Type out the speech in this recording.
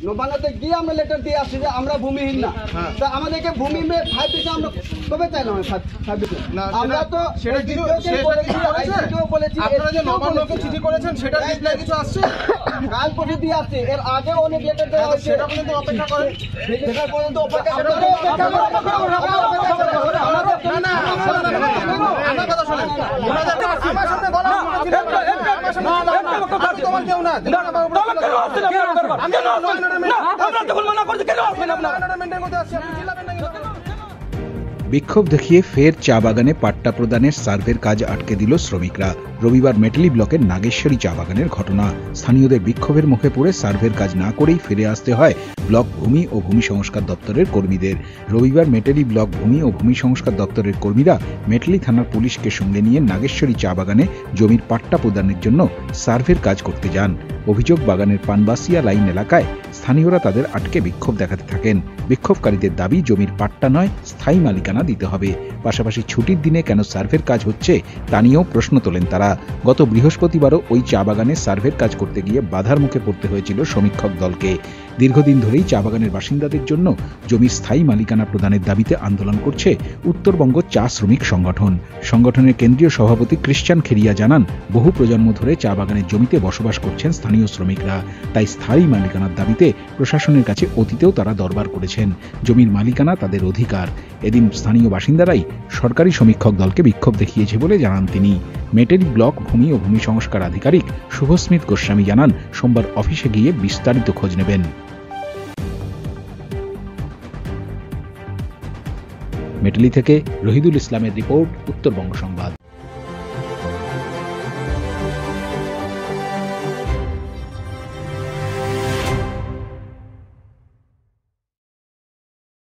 নবান্নতে গিয়ে আমরা লেটার দিয়ে আসছি যে আমরা ভূমিহীন না। তা আমাদেরকে ভূমি 5% আমরা কবে চাইলাম 5%? আমরা তো আপনারা যে নবান্নকে চিঠি করেছেন সেটার রিপ্লাই কিছু আসছে? কাল পরশু দিয়ে আসছে, এর আগেও অনেক লেটার দেওয়া হয়েছে। সেটা পর্যন্ত অপেক্ষা করেন। সেটা পর্যন্ত অপেক্ষা আমার কথা শোনেন। আমার সামনে বলা তোমার কেউ না। বিক্ষোভ দেখিয়ে ফের চা বাগানে পাট্টা প্রদানের সার্ভের কাজ আটকে দিল শ্রমিকরা। রবিবার মেটালি ব্লকের নাগেশ্বরী চা বাগানের ঘটনা। স্থানীয়দের বিক্ষোভের মুখে পড়ে সার্ভের কাজ না করেই ফিরে আসতে হয় ব্লক ভূমি ও ভূমি সংস্কার দপ্তরের কর্মীদের। রবিবার মেটালি ব্লক ভূমি ও ভূমি সংস্কার দপ্তরের কর্মীরা মেটালি থানার পুলিশকে সঙ্গে নিয়ে নাগেশ্বরী চা বাগানে জমির পাট্টা প্রদানের জন্য সার্ভের কাজ করতে যান। অভিযোগ, বাগানের পানবাসিয়া লাইন এলাকায় স্থানীয়রা তাদের আটকে বিক্ষোভ দেখাতে থাকেন। বিক্ষোভকারীদের দাবি জমির পাট্টা নয়, স্থায়ী মালিকানা দিতে হবে। পাশাপাশি ছুটির দিনে কেন সার্ভের কাজ হচ্ছে তা নিয়েও প্রশ্ন তোলেন তারা। গত বৃহস্পতিবারও ওই চা বাগানে সার্ভের কাজ করতে গিয়ে বাধার মুখে পড়তে হয়েছিল সমীক্ষক দলকে। দীর্ঘদিন ধরেই চা বাগানের বাসিন্দাদের জন্য জমির স্থায়ী মালিকানা প্রদানের দাবিতে আন্দোলন করছে উত্তরবঙ্গ চা শ্রমিক সংগঠন। সংগঠনের কেন্দ্রীয় সভাপতি ক্রিশ্চান খেরিয়া জানান, বহু প্রজন্ম ধরে চা বাগানের জমিতে বসবাস করছেন স্থানীয় শ্রমিকরা। তাই স্থায়ী মালিকানার দাবিতে প্রশাসনের কাছে অতীতেও তারা দরবার করেছেন। জমির মালিকানা তাদের অধিকার। এদিন স্থানীয় বাসিন্দারাই সরকারি সমীক্ষক দলকে বিক্ষোভ দেখিয়েছে বলে জানান তিনি। মেটালি ব্লক ভূমি ও ভূমি সংস্কার আধিকারিক শুভস্মিত গোস্বামী জানান, সোমবার অফিসে গিয়ে বিস্তারিত খোঁজ নেবেন। মেটালি থেকে রহিদুল ইসলামের রিপোর্ট, উত্তরবঙ্গ সংবাদ।